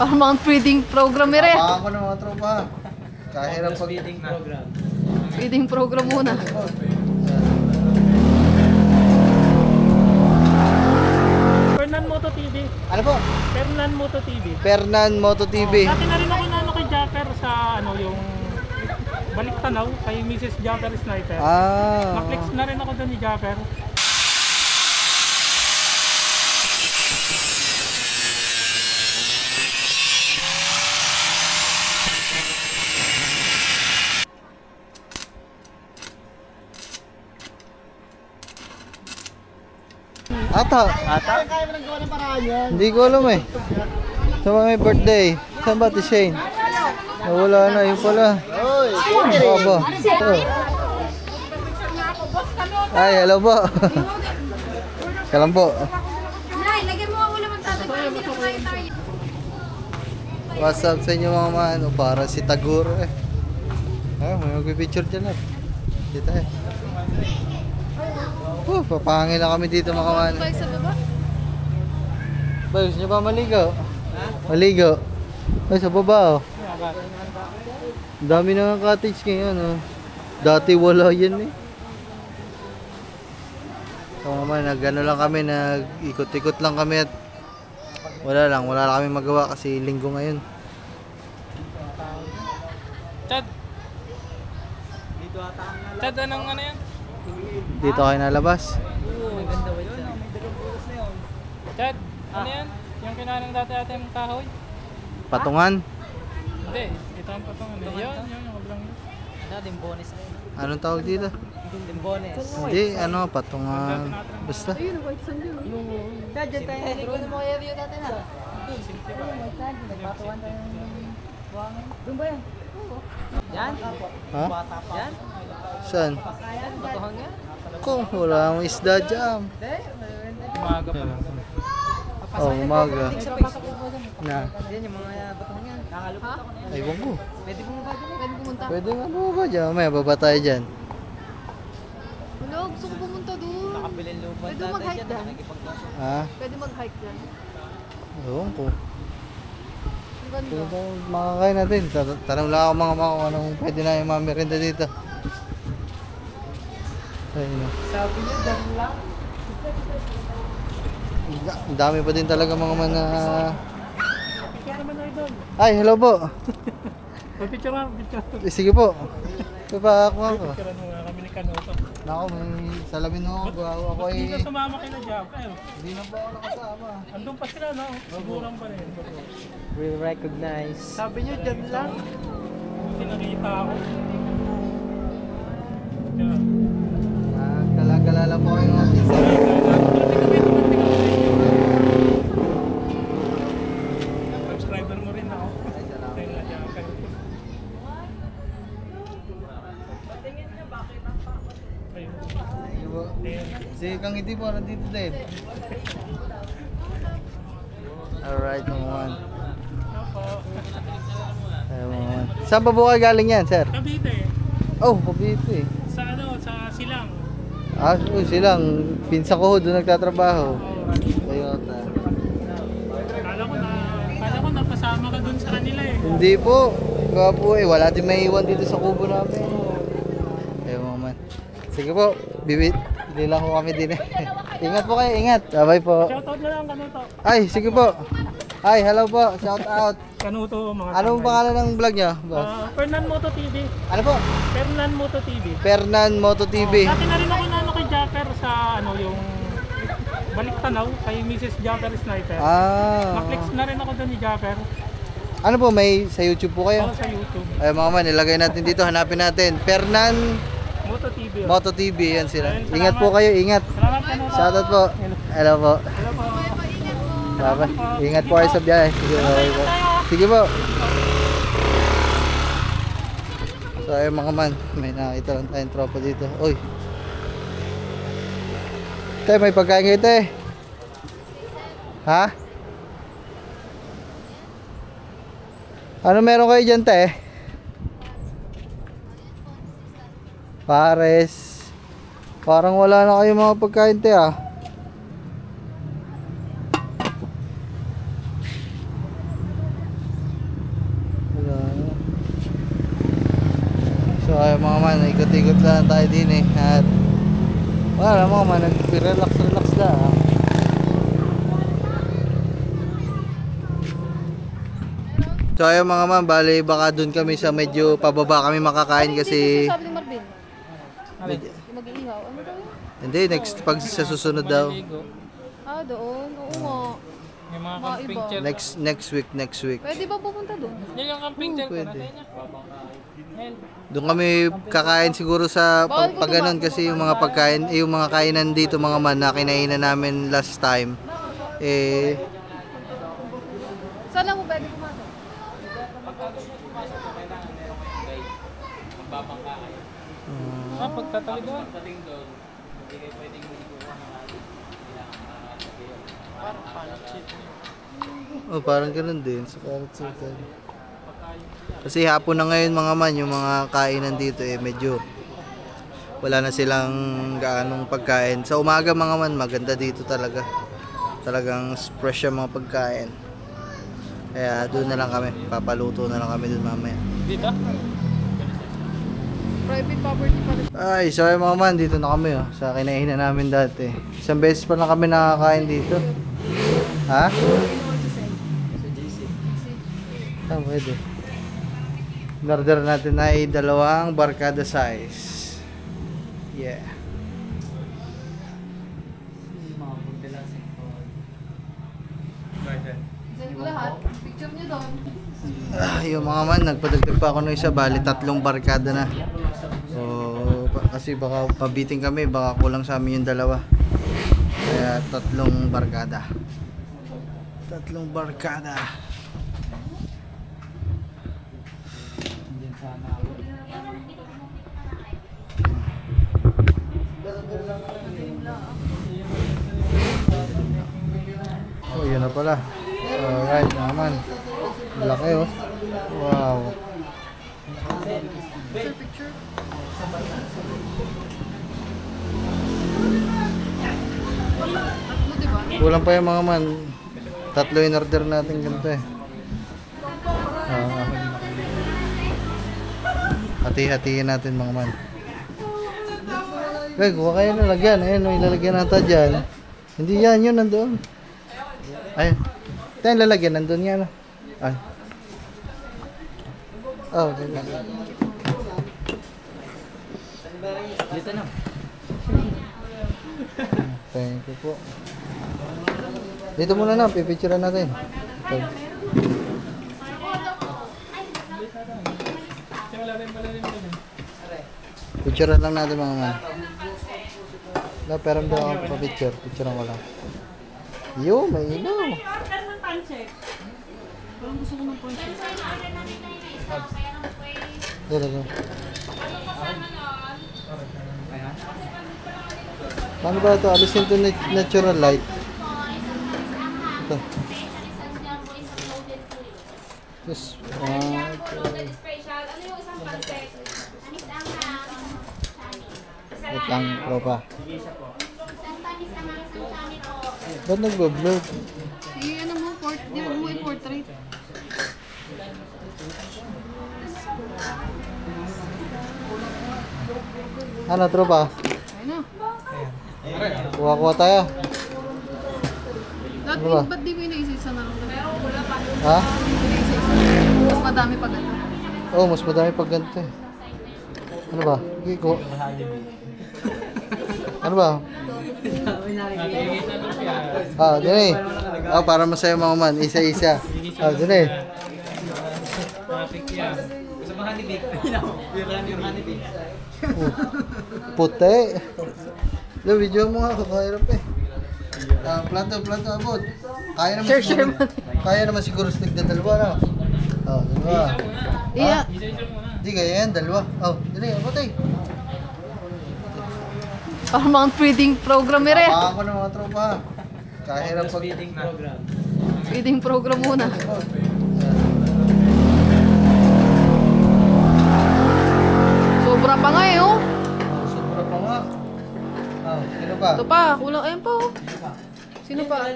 Parang mga feeding program ere. Ako ng mga tropa. Kahirap pag... Feeding program. Feeding program muna. Fernan Moto TV. Ano po? Fernan Moto TV. Fernan Moto TV. Dati na rin ako na kay Japper sa ano yung Balik Tanaw kay Mrs. Japper Sniper. Na-flex na rin ako doon ni Japper. Ata. Kaya mo nang gawa ng paraan yan. Hindi ko alam eh. Sa may birthday. Saan ba si Shane? Wala na, yun pala. Oo ba? Ay, hello po. Kalam po. Nay, lagyan mo ang ulam ang tatay para hindi na kayo tayo. What's up sa inyo mga man? O, para si Taguro eh. Ay, may mag-picture dyan eh. Dito eh. Papahangin na kami dito mga man. Tayo sa baba. Ba, gusto nyo ba maligo? Maligo. Ay, sa baba oh. Ang dami na ng cottage ngayon oh. Dati wala yan eh. So mga man, nag-ano lang kami, nag-ikot-ikot lang kami at wala lang kami magawa kasi linggo ngayon. Chad. Dito ata ang nalabas. Chad, anong ano yan? Dito kayo nalabas. Maganda ba yun? May dalang bulas na yun. Chad, ano yan? Yung kinanang dati ate yung kahoy? Patungan. Hindi, ito ang patungan. Yun, yung kablang yun. Dating bonus na yun. Anong tawag dito? Dating bonus. Hindi, ano, patungan. Basta. Ayun, ang white sand yun. Dad, dyan tayo. Hindi ko na mga review natin ha. Doon ba yan? Yan? Ha? Bata pa. Yan? Saan? Batuhan nga? Kung wala akong isda dyan. Umaga pa. Oh, umaga. Na. Yan yung mga batuhan nga. Nakalupit ako na yan. Aywan ko. Pwede bumaba dyan. Pwede pumunta. Pwede nga ba dyan? May baba tayo dyan. Wala, gusto ko pumunta doon. Nakabilin lupa. Pwede mag-hike dyan. Ha? Pwede mag-hike dyan. Ewan ko. Ang ganda. Pwede tayo makakain natin. Tanong lang ako mga kung anong pwede na yung mga merienda dito. Ayun na. Sabi niya, dyan lang. Ang dami pa din talaga mga mana. Picture naman na idol. Ay, hello po. Picture nga, picture. Sige po. Pa ako ako. Picture mo nga kami ni Kanuto. Naku, may salamin ako. Ako ay... Hindi ka sumama kay na Japper. Hindi na po ako nakasama. Andun pa sila, no? Sigurang pa rin. We recognize. Sabi niyo, dyan lang. Buti nakita ako. Kalala po kayo ng office. Subscriber mo rin ako. Ay, salamat. Kay na Japper. Ayun. Sige po. Si Kang Iti po, nandito din. Alright, mga man. Opo. Ay, mga man. Saan pa po kayo galing yan, sir? Cavite. Oh, Cavite. Sa ano, sa Silang. Ah, silang. Pinsa ko doon nagtatrabaho. Toyota. Kala ko napasama ka dun sa kanila eh. Hindi po. Kaya po eh, wala din may iwan dito sa kubo namin. Ay, mga man. Sige po, bibit. Hindi lang ko kami din eh. Ingat po kayo, ingat. Bye po. Shoutout na lang Kanuto. Ay, sige po. Ay, hello po. Shout out. Kanuto mga Anong tambay. pangalan ng vlog niya, boss? Fernan Moto TV. Ano po? Fernan Moto TV. Fernan Moto TV. Dati na rin ako na kay Japper sa ano yung Balik Tanaw kay Mrs. Japper Sniper. Na-flex na rin ako doon ni Japper. Ano po, may sa YouTube po kayo? Ako sa YouTube. Ay, mga man, ilagay natin dito. Hanapin natin. Fernan Moto TV. Moto TV. Yan sila. Ayun, Ingat po salamat. kayo, ingat. Salamat Kanuto. Shout out po. Hello po. Hello po. Bye. Ingat po kayo sa biyahe. Sige, bye po. Sige po. So ayun mga man, may nakita lang tayong tropa dito. Uy. Tay, may pagkain kayo, tay. Ha? Ano meron kayo dyan, tay? Pares. Parang wala na kayo mga pagkain, tay, ah. ay mga man, ikot-ikot lang tayo din eh. At wala mga man, nag-relax lang. So ayun mga man, bali baka dun kami sa medyo pababa kami makakain kasi Sabi ni Marvin. Yung mag-iihaw. Ano daw yun? hindi, next pag sa susunod daw. Ah, doon. Oo nga. Yung mga Mga camping iba. chair. Next week. Pwede ba pupunta doon? Yan yung camping chair ko Pwede. natin niya. Doon kami kakain siguro sa pag ganun kasi yung mga pagkain, yung mga kainan dito mga man na kinainan namin last time. Eh, Saan lang mo pwede pumasok? Pagtatali doon. oh, parang ganun din sa Carrot Sultan. Kasi hapon na ngayon mga man, yung mga kainan dito eh medyo wala na silang gaanong pagkain. Sa umaga mga man, maganda dito talaga. Talagang fresh yung mga pagkain. Kaya doon na lang kami, papaluto na lang kami doon mamaya. Dito? Private property pala. Ay, so ay mga man, dito na kami oh, sa kinainan namin dati. Isang beses pa lang kami nakakain dito. Ha? Ah, pwede. In-order natin ay 2 barkada size. Yeah. Send ko lahat. Picture niyo doon. Yung mga man, nagpadagdag pa ako ng isa, bali 3 barkada na. So, kasi baka pabiting kami, baka kulang sa amin yung 2. Kaya 3 barkada. 3 barkada. Oh, yun na pala. Alright, naman. Laki oh. Wow. Sir, picture. Tatlo, diba? Kulang pa yung mga man. 3 in order natin ganito eh. Hati-hatiin natin mga man. Wag, huwag kayo nalagyan. Ayun, may lalagyan nata dyan. Hindi yan, yun nandoon. Ayun. Ito yung lalagyan, nandoon yan. Ay. Oh, ganyan. Dito na. Thank you po. Dito muna na, pipicturean natin. Ito. Picturean lang natin mga man. Wala, pero daw ako pa-picture. Picturean ko lang. Yo, may ilaw. Parang gusto ko ng ponche. Talaga. Paano ba ito? Alisin ito natural light. Ito. Just wait lang, tropa. Ba't nagbablog? Ano mo, di ba mo i-portrait? Ano, tropa? Ayun na. Kuha-kuha tayo. Dati, Ano ba? ba't di mo inaisisa na lang? Ha? Inaisisa. Mas madami pa ganun. Oh, mas madami pag ganito eh. Ano ba? Okay, kuha. Ano ba? Ah, dun eh. Ah, para masaya mga man. Isa-isa. Ah, dun eh. Gusto mo honey bake? Yung honey bake. Oh, puti. Yung video mo nga, kakahirap eh. Ah, plato, abot. Kaya naman siguro. Kaya naman siguro sa tigda 2 na. Oh, 2. Iya. Hindi kaya yan, 2. Oh, dun eh, abot eh. Parang mga feeding program eh. Baka ko ng mga tropa. Kahirap pag... Program. Feeding program muna. Sobra pa nga eh, oh. Oh, sobra pa nga. Oh, sino pa? Ito pa, kulang. Ayan pa, oh. Sino pa? Ah,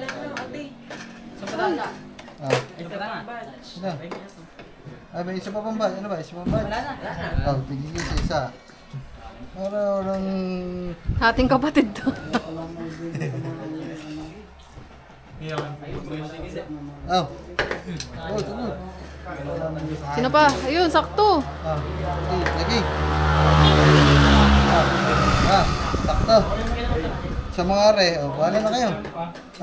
Ito na. sino? Ay, may isa pa pang bag. Ano ba? Isa pang bag? Wala na. Oh, tigil sa isa. Para walang... Ating kapatid to. Oh. Oh, tulog. Sino pa? Ayun, sakto. Ah, lagi. Sakto. Sa mga are, oh, bahala na kayo.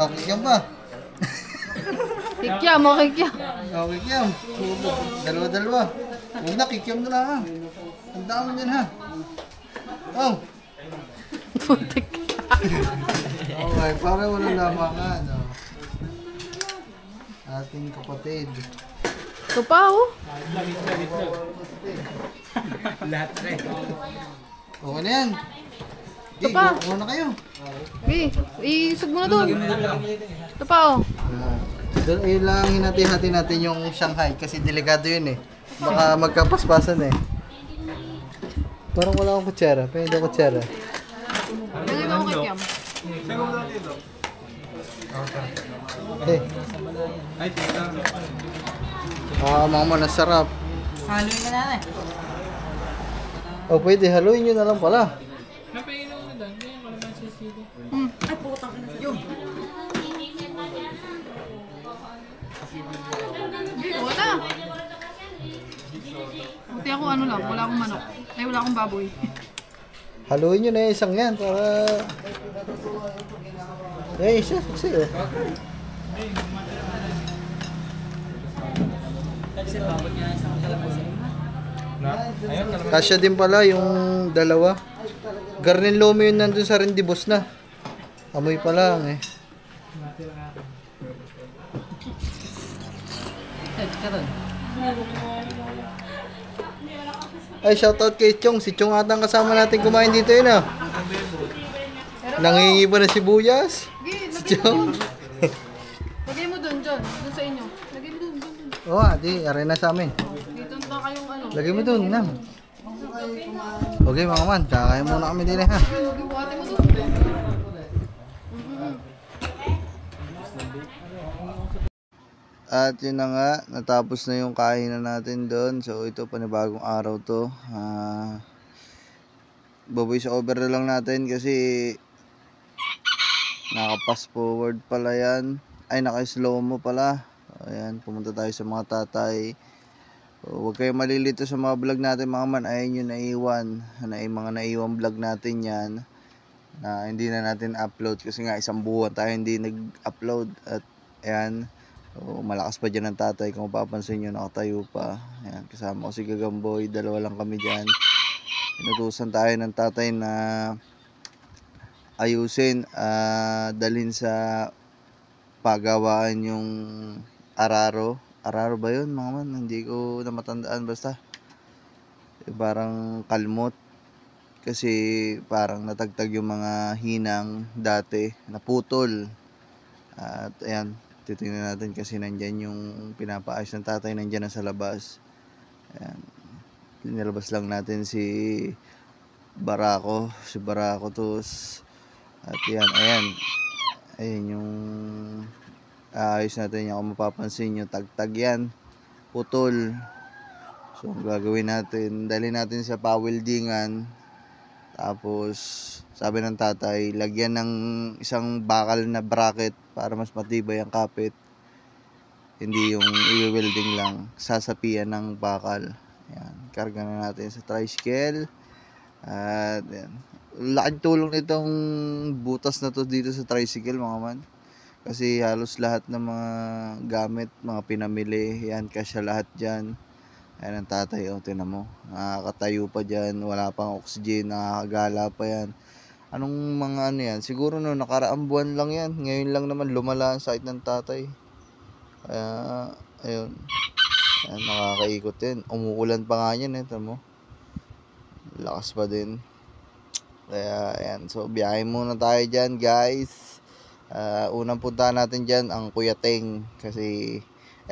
Oh, kikyam pa. Kikyam, mo kikyam. Oh, kikyam. Dalawa-dalawa. Huwag na, kikyam na lang ha. Ang dami dyan ha. Oh. Putik. Okay, para walang lamangan. Oh. Ating kapatid. Ito pa, oh. Okay na yan. Ito pa. Kuha na kayo. Okay, isog mo na doon. Ito pa, oh. Yun lang hinati-hati natin yung Shanghai kasi delikado yun eh. Baka magkapaspasan eh. Parang wala akong kutsara. Pwede akong kutsara. Pwede mo kikyam. Eh. Mama, nasarap. Haluin ka na eh. Oh, pwede. Haluin nyo na lang pala. Napailaw na doon. Ngayon, wala ba si Sidi? Ay, putang ina. Yun. Wala. Buti ako ano lang, wala akong manok. Ay, wala akong baboy. Haluin nyo na yung isang yan para... Eh, isa. Kasi oh. Kasya din pala yung dalawa. Garnin lomi yun nandun sa rendibos na. Amoy pa lang eh. Ay, shoutout kay Chong. Si Chong atang kasama natin kumain dito yun ah. Nangingi pa na sibuyas. Sige, Si Chong. lagay mo doon, John. Doon sa inyo. Lagay mo doon, doon. Oo, di. Aray na sa amin. Dito na kayong ano. Lagay mo dun, nam. Okay mga man, kakain muna kami din eh ha. Lagay mo ate mo doon. At yun na nga, natapos na yung kainan natin doon. So ito, panibagong araw to. Baboy sa over na lang natin kasi naka-fast forward pala yan. Ay, naka-slow mo pala. Ayan, pumunta tayo sa mga tatay. Huwag kayong malilito sa mga vlog natin mga man. Ayan yung naiwan. Mga naiwan vlog natin yan na hindi na natin upload kasi nga isang buwan tayo hindi nag-upload. At ayan, malakas pa dyan ang tatay. Kung mapapansin nyo, nakatayo pa. Ayan, kasama ko si Gagamboy. Dalawa lang kami dyan. Inutusan tayo ng tatay na ayusin, dalhin sa pagawaan yung araro. Araro ba yun mga man? Hindi ko na matandaan, basta parang kalmot kasi parang natagtag yung mga hinang dati, naputol. At ayan, titingnan natin kasi nandyan yung pinapaayos ng tatay, nandyan na sa labas. Ayan, nilabas lang natin si Barako tos. At yan, ayan yung ayos natin yan. Kung mapapansin nyo, tagtag yan, putol. So ang gagawin natin, dalhin natin sa paweldingan. Tapos sabi ng tatay, lagyan ng isang bakal na bracket para mas matibay ang kapit, hindi yung i-welding lang, sasapian ng bakal. Ayan, karga na natin sa tricycle. At yan, laking tulong nitong butas na to dito sa tricycle mga man, kasi halos lahat ng mga gamit, mga pinamili, yan, kasya lahat dyan. Ayan ang tatay, tinan mo, nakakatayo pa dyan, wala pang oxygen, nakakagala pa yan. Anong mga ano yan, siguro no nakaraang buwan lang yan, ngayon lang naman lumala ang sakit ng tatay. Kaya ayun, ayan, nakakaikot din, umuulan pa nga yan, tinan mo, lakas pa din. Kaya ayan, so biyahe muna tayo dyan guys. Unang puntahan natin dyan ang Kuya Teng, kasi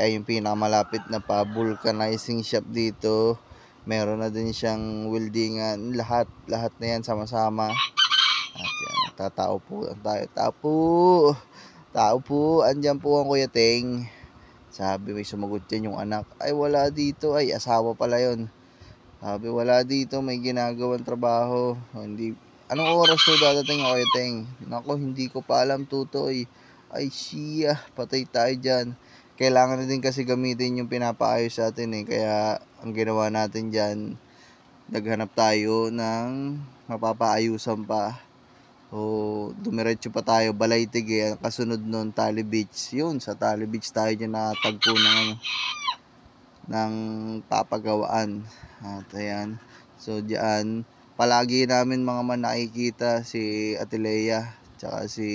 ay yung pinakamalapit na pa-vulcanizing shop dito. Meron na din siyang weldingan, lahat na yan sama-sama. At yan, tatao po tayo. Tao po, andyan po ang Kuya Teng. Sabi may sumagot dyan yung anak, ay wala dito, ay asawa pala yon. Sabi wala dito, may ginagawang trabaho. Hindi, anong oras to dadating ako Teng? Nako, hindi ko pa alam tutoy. Ay siya, patay tayo dyan. Kailangan na din kasi gamitin yung pinapaayos sa atin eh. Kaya ang ginawa natin dyan, naghanap tayo ng mapapaayusan pa. O dumiretso pa tayo Balaytig eh. Kasunod nun Tally Beach. Yun, sa Tally Beach tayo dyan nakatagpo ng papagawaan. At ayan. So diyan palagi namin mga man nakikita si Ate Lea tsaka si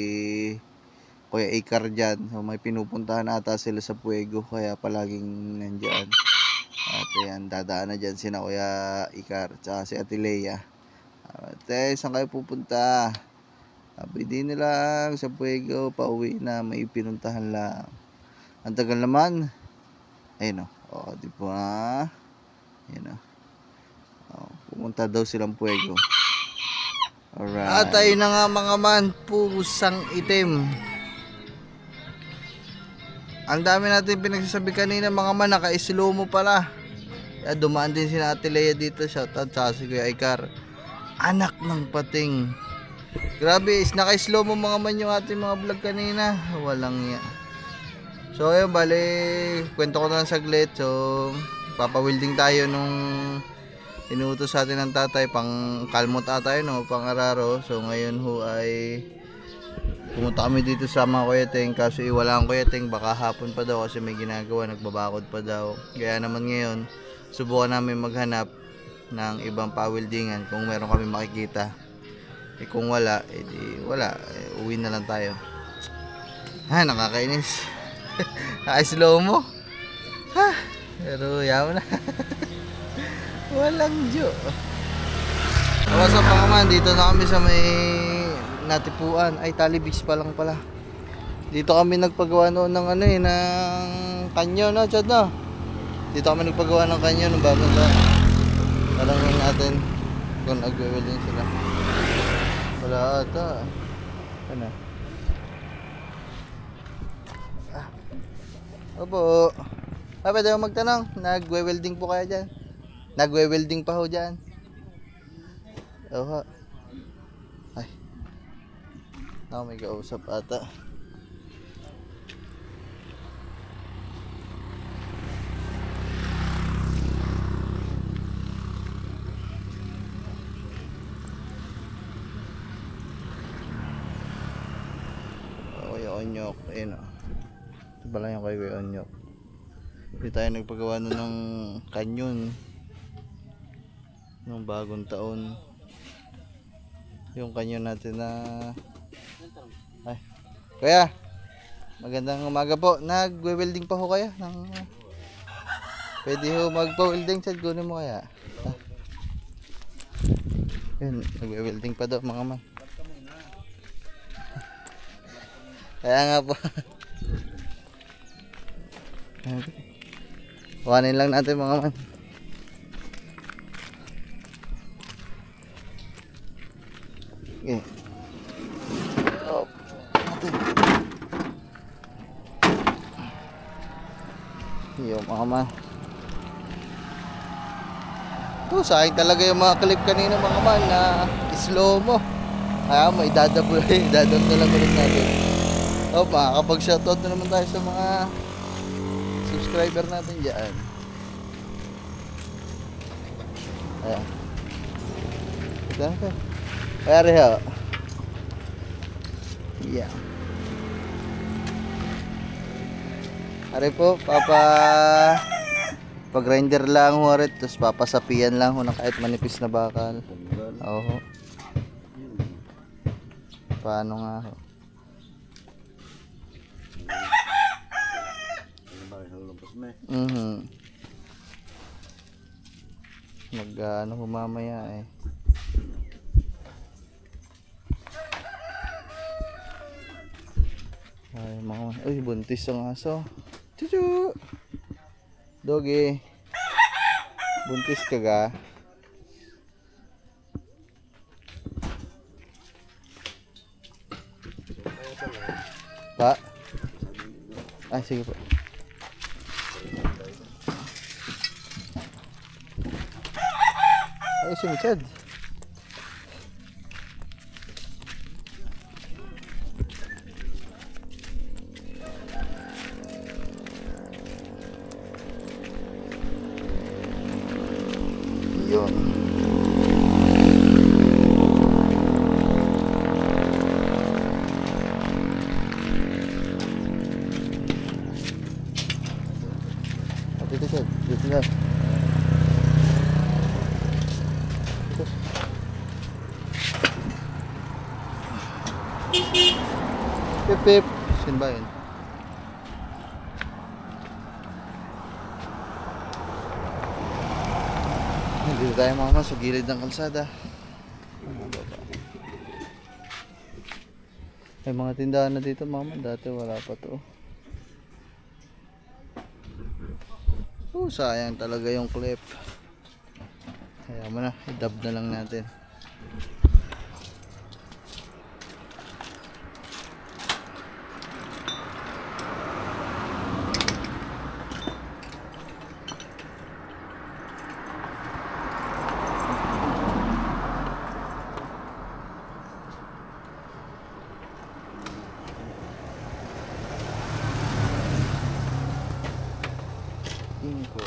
Kuya Ikar dyan. So may pinupuntahan ata sila sa Puego kaya palaging nandyan. At ayan, dadaan na dyan sina Kuya Ikar tsaka si Ate Lea. At saan kayo pupunta? Sabi din nila sa Puego, pauwi na, may pinuntahan lang. Ang tagal naman. Ayun o, di ba? Ayun o. Pumunta daw silang Puego. Alright. At ayun na nga mga man, pusang itim. Ang dami natin pinagsasabi kanina mga man, naka-slow mo pala. Kaya dumaan din si Ate Lea dito, shoutout sa si Kuya Ikar. Anak ng pating. Grabe, naka-slow mo mga man yung ating mga vlog kanina. Walang ya. So ayun, bali, kwento ko na lang saglit. So, papawilding tayo nung inuutos sa atin ng tatay. Pang kalmot tayo, no? Pang araro. So ngayon ho ay pumunta kami dito sa mga Kuya Teng. Kaso wala ang Kuya Teng, baka hapon pa daw kasi may ginagawa, nagbabakod pa daw. Kaya naman ngayon, subukan namin maghanap ng ibang pawildingan kung meron kami makikita. Eh kung wala, edi wala, uwi na lang tayo. Ha, nakakainis. Naka-slow mo. Ha, pero yaw na. Walang jo. What's up mga man, dito na kami sa may natipuan. Ay, Tally Beach pa lang pala. Dito kami nagpagawa noon ng ng kanyon, no, Chad, no? Dito kami nagpagawa ng kanyon ng bagong taon. Talangin natin kung nagwe-welding sila. Wala ata. Ano? Opo. Pwede mo magtanong, nagwe-welding po kayo dyan? Nagwe-welding pa ho dyan? Oho. Ay. Ako may kausap ata. Onyok, ayun o. Ito pala yung kay Onyok. Hindi tayo nagpagawa nun ng kanyon nung bagong taon. Yung kanyon natin na ay, Kuya, magandang umaga po. Nagwe-welding pa ho kaya? Pwede ho magpa-welding, Chad, kunin mo kaya? Yun, nagwe-welding pa daw mga man. Kaya nga po. Kuhanin lang natin mga man. Okay. Oh, yung mga man. Sayang talaga yung mga clip kanina mga man na slow mo. Kaya mo idadabol, idadabol na lang ulit natin. O, makakapag-shoutout na naman tayo sa mga subscriber natin dyan. Ayan. Ito na ito. Kaya reho. Yeah. Ari po, pag-grinder lang ho rin, tapos papasapian lang ho ng kahit manipis na bakal. Oo. Paano nga ho? Mag-ano ho mamaya eh. Ay, mga, uy, buntis ang aso. Chuchu! Doggy. Buntis ka ga? Pa? Ay, sige po. si Richard. Yun. Dito siya, dito na. Pip pip. Saan ba yun? Dito tayo mama sa gilid ng kalsada. May mga tindahan na dito mama. Dati wala pa to. Sayang talaga yung clip. Kaya mo na, i-dub na lang natin. Inko.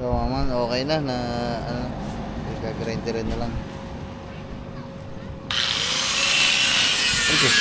So, man, okay na ano, Gagrinderin na lang. Okay.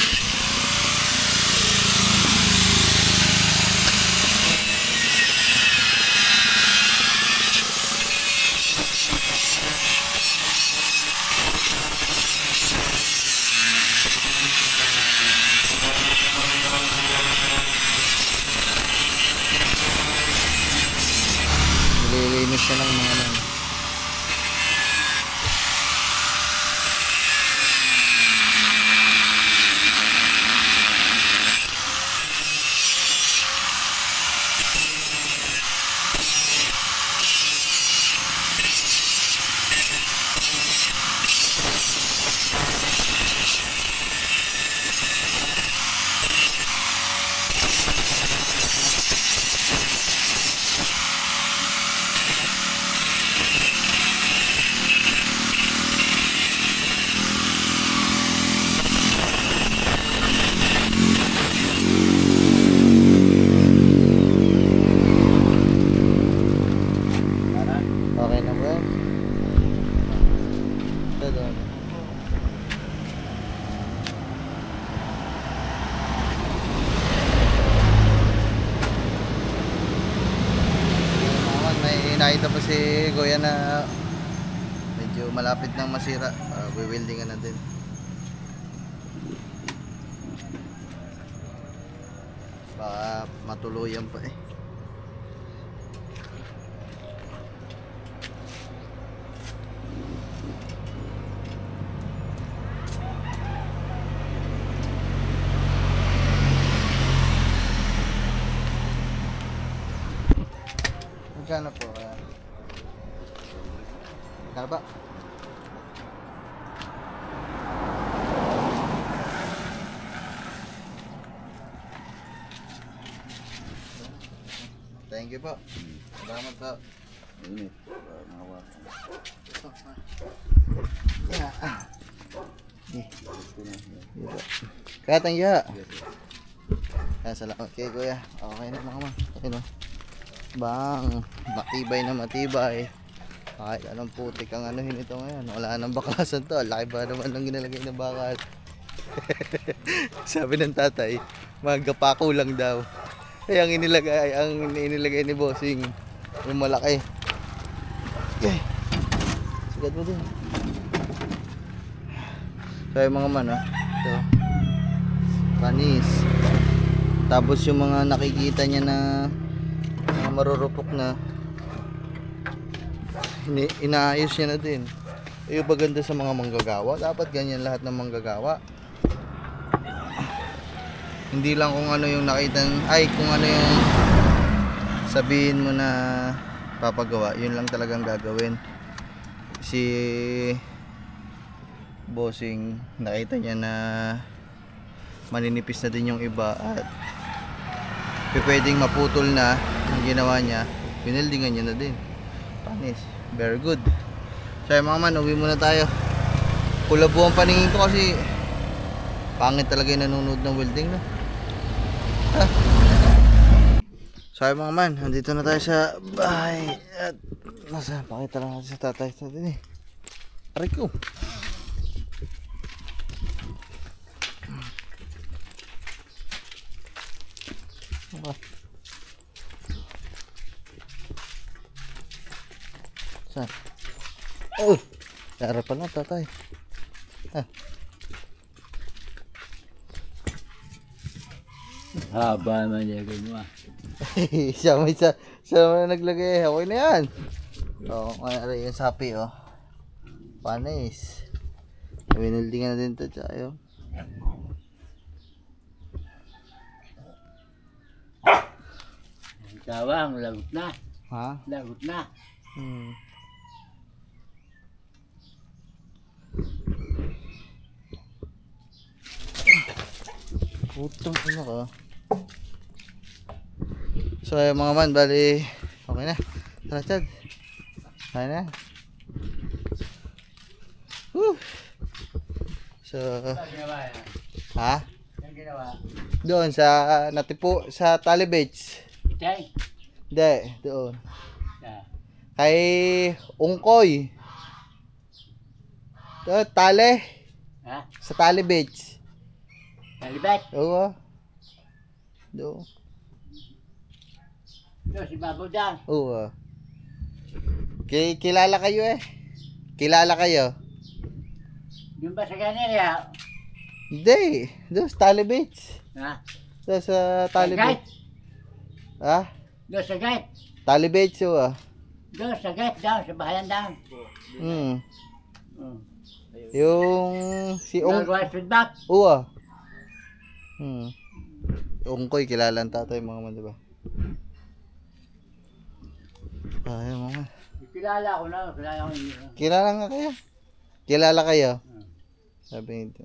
Nililinis na lang mga ano. Okay na ba? Ito doon. May nakita pa si Kuya na medyo malapit nang masira. Wiwildingan na din. Baka matuluyan pa eh. Magkano po? Magkano ba? Thank you po. Salamat po. Ini. Kaya thank you. Kaya salamat kay Kuya. Okay na mga man. Okay no. Bang, matibay na matibay. Kahit anong putik ang anuhin ito ngayon. Wala nang baklasan to. Laki ba naman ang ginalagay na bakal. Sabi ng tatay, magapako lang daw. Eh ang inilagay ni Bossing, yung malaki. Okay. Sigad mo din. So yung mga man, ito. Panis. Tapos yung mga nakikita niya na marurupok na, inaayos niya na din. Yung maganda sa mga manggagawa, dapat ganyan lahat ng manggagawa. Hindi lang kung ano yung nakita, kung ano yung sabihin mo na papagawa, yun lang talagang gagawin. Si Bossing, nakita niya na maninipis na din yung iba at pwedeng maputol na yung ginawa niya, pinildingan niya na din. Panis, very good. So mga man, uwi muna tayo. Kulabo ang paningin ko kasi pangit talaga yung nanonood ng welding, no? So mga man, nandito na tayo sa bahay at nasa, pakita lang natin sa tatay ito din eh. Aray ko. Saan? Oh! Yara pala tatay. Haba naman niya mo. siya may naglagay. Okay na yan. Kaya yung sapi panis. Winildingan na din ito. Tsaka Tawang, lagot na. ha? Lagot na. Putong ina ka. So ayun mga man, bali okay na. Tara Chad. Okay na. So ha? Ang ginawa? Doon sa natipo sa Talibets. Itay? Hindi, doon. Kay Ungkoy. Tali. Ha? Sa Tali Beach. Talibet. Oo. Do. Yo, si Bago dyan. Oo. Kilala kayo eh. Kilala kayo? Yung ba sa kanila? Hindi. Doon sa Tali Beach. Ha? Doon sa Tali Sa gate? Beach. Ha? Doon sa gate. Tali Beach oo. Doon sa gate daw, sa bahayan daw. Hmm. Hmm. Yung si Ong Nagawa feedback. Oo. Ongkoy kilala ang tatay mga man, di ba? Ay, mga. Kilala ko na, kilala ko yun. Kilala nga kayo. Kilala kayo. Sabi nito.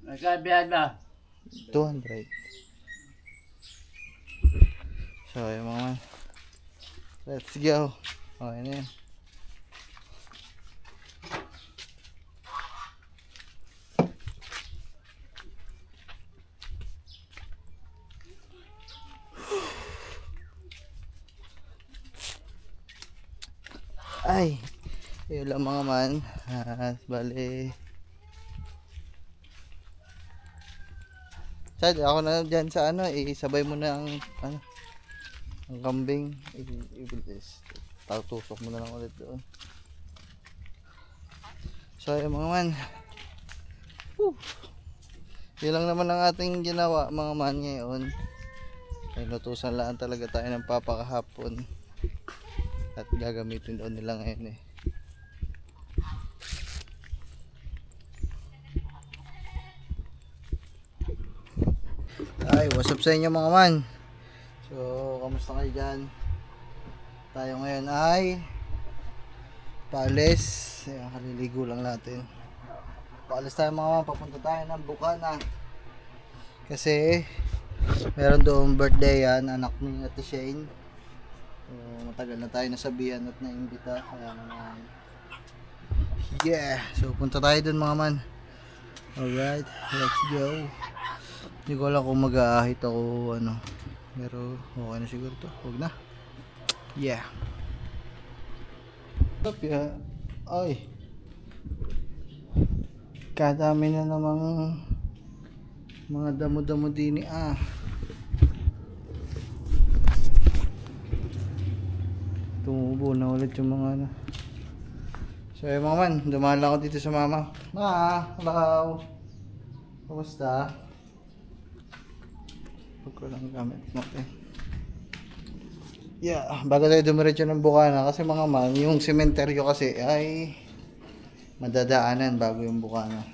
Nagkabihan ba? 200. So, ayun mga man. Let's go. Okay na yun. Ay, yun lang mga man. Bali. Sad, ako na dyan sa ano, isabay mo na ang ano, ang kambing. Tatusok mo na lang ulit doon. So, yun mga man. Whew. Yun lang naman ang ating ginawa mga man ngayon. Ay, lutusan lang talaga tayo ng papakahapon. At gagamitin doon nila ngayon eh. Ay, what's up sa inyo mga man? So, kamusta kayo dyan? Tayo ngayon ay paalis. Ayan, kaliligo lang natin. Paalis tayo mga man, papunta tayo ng Bukana. Kasi meron doon birthday yan, anak ni Ate Shane. Matagal na tayo nasabihan at naimbita. Kaya naman, yeah, so punta tayo dun mga man. Alright, let's go. Hindi ko alam kung mag-aahit ako ano, pero okay na siguro to. Huwag na. Yeah. Ay, kadami na namang mga damo-damo din ah. Tumubo na ulit yung mga ano. So yung mga man, dumaan lang ako dito sa mama. Ma, hello. Kumusta? Huwag ko lang gamit natin. Yeah, bago tayo dumiretso ng Bukana kasi mga man, yung sementeryo kasi ay madadaanan bago yung Bukana.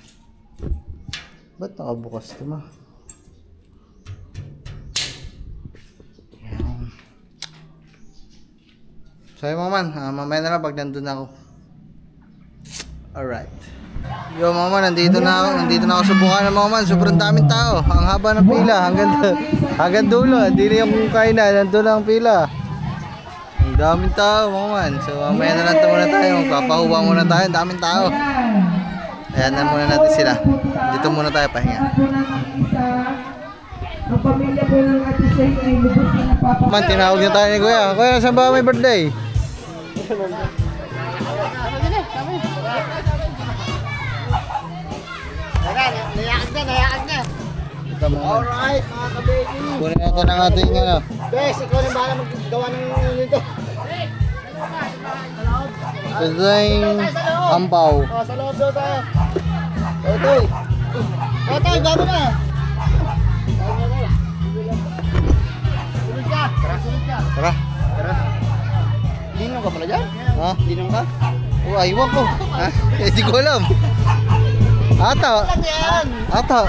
Ba't nakabukas ito ma? So yun mga man, mamaya na lang pag nandun ako. Alright. Yo mga man, nandito na ako sa Bukana mga man. Sobrang daming tao. Ang haba ng pila hanggang dulo. Hindi na yung kainan, nandun ang pila. Ang daming tao mga man. So mamaya na lang muna tayo. Magpapahuwa muna tayo. Ang daming tao. Ayan na muna natin sila. Dito muna tayo pahinga. Ang pamilya po ng Ate Shane ay lubos na napapakita. Man, tinawag niya tayo ni Kuya. Kuya, saan ba may birthday? Nayakag na. Alright, mga kabady. Kunin natin ang ating ano. Bes, ikaw na bahala maggawa ng nito. Ito yung ampaw. Sa loob daw tayo. Otoy. Otoy, bago na. Sunod ka. Tara. Linong ka pala dyan? Ha? Linong ka? Oh, aywan ko. Ha? Hindi ko alam. Ata. Ata.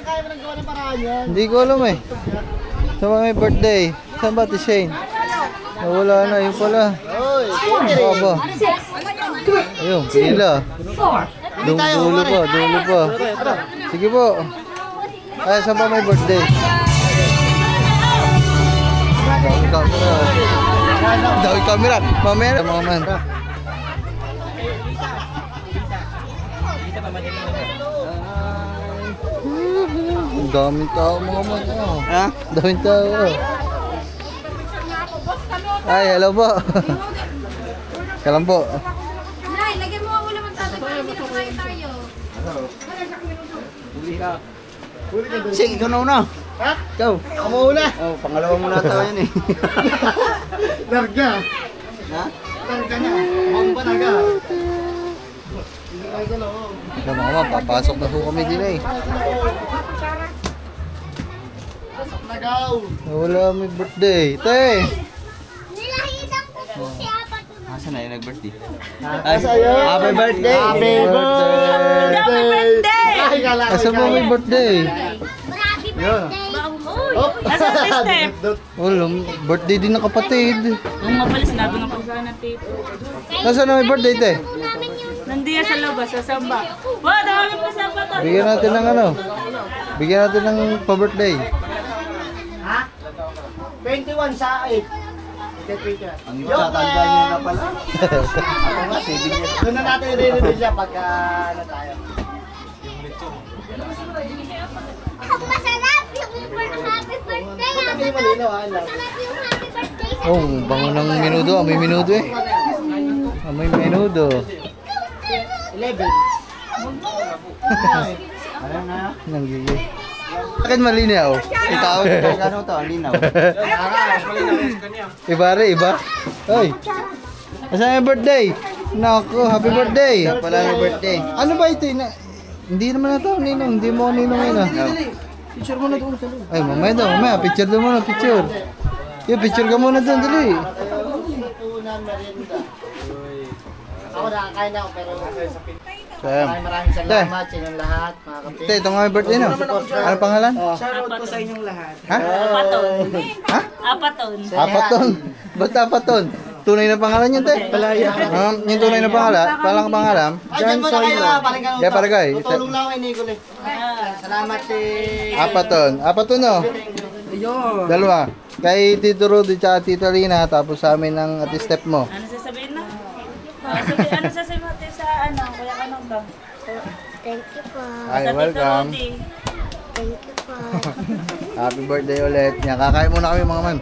Kaya mo nang gawa ng paraan yan. Hindi ko alam eh. Saan ba may birthday? Saan ba Ate Shane? Nawala na. Yun pala. Oo ba? Ayun, pila. Dulo pa. Dulo pa. Sige po. Ay, saan ba may birthday? Dawit camera. Mamaya mga man. Ang daming tao mga man. Ha? Daming tao. Ay, hello po. Kalam po. Nay, lagyan mo ang ulam ang tatay para hindi na kumain tayo. Sing, ikaw na una. Ha? Ikaw. Ako muna. Oh, pangalawa muna tayo yan eh. Larga. Ha? Larga na. Bomba na ka. Ito mga ma'am, papasok na po kami din eh. Pasok na gaw. Wala may birthday. Te! Nilahitan ko po si Apat. Asan na yung nag-birthday? Sa'yo. Happy birthday! Happy birthday! Ay, kala ko Asa mo may birthday? Happy birthday. Oh, Nasa step. Wala, birthday din ng kapatid. Yung nga pala, sinabi nga pag sana tito. Nasaan na may birthday, te? Nandiyan sa labas, sa samba. Wow, dami pa sa pato. Bigyan natin ng ano? Bigyan natin ng pa-birthday. ha? 21 sa 8. Ang tatanda niyo na pala. Ako nga, 7 years. Doon na natin i-review siya pagka ano tayo. Ang masarap yung happy birthday. Kami malinaw ha. Masarap yung happy birthday. Oh, bango ng minudo. Amoy minudo eh. Amoy minudo. 11. Ano na? Nanggigil. Akin malinaw. Ikaw. Gano'n to? Ang linaw. Iba rin, iba. Ay. Asan yung birthday? Naku, happy birthday. Pala yung birthday. Ano ba ito? Hindi naman na ito, Ninong. Hindi mo Ninong yun ah. Picture mo na doon sa loob. Ay, mamaya daw, mamaya. Picture daw muna, picture. Yung picture ka muna doon, dali. Tunan merienda. Ako nakakain ako pero So, ayan. maraming salamat sa inyong lahat mga kapatid. Ito, ito nga yung birthday no? Ano pangalan? Shoutout po sa inyong lahat. Ha? Apaton. Ha? Apaton. Apaton. Ba't apaton? Tunay na pangalan yun, te? Palaya. Yung tunay na pangalan? Palang pangalan? Diyan mo na kayo parang ganun. Yeah, paragay. Tutulong lang ako kay Nicole eh. Salamat eh. Apaton. Apaton no? Dalawa. Kay Tito Rudy at Tita Lina, tapos sa amin ng ati step mo. Ano sasabihin na? Ano sasabihin mo sa ano? Kuya Kanong ba? Thank you po. Ay, Sa Tito welcome. Rudy. Thank you po. Happy birthday ulit. Yan, kakain muna kami mga man.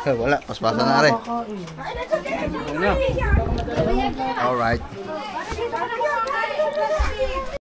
Wala, paspasan na rin. Alright.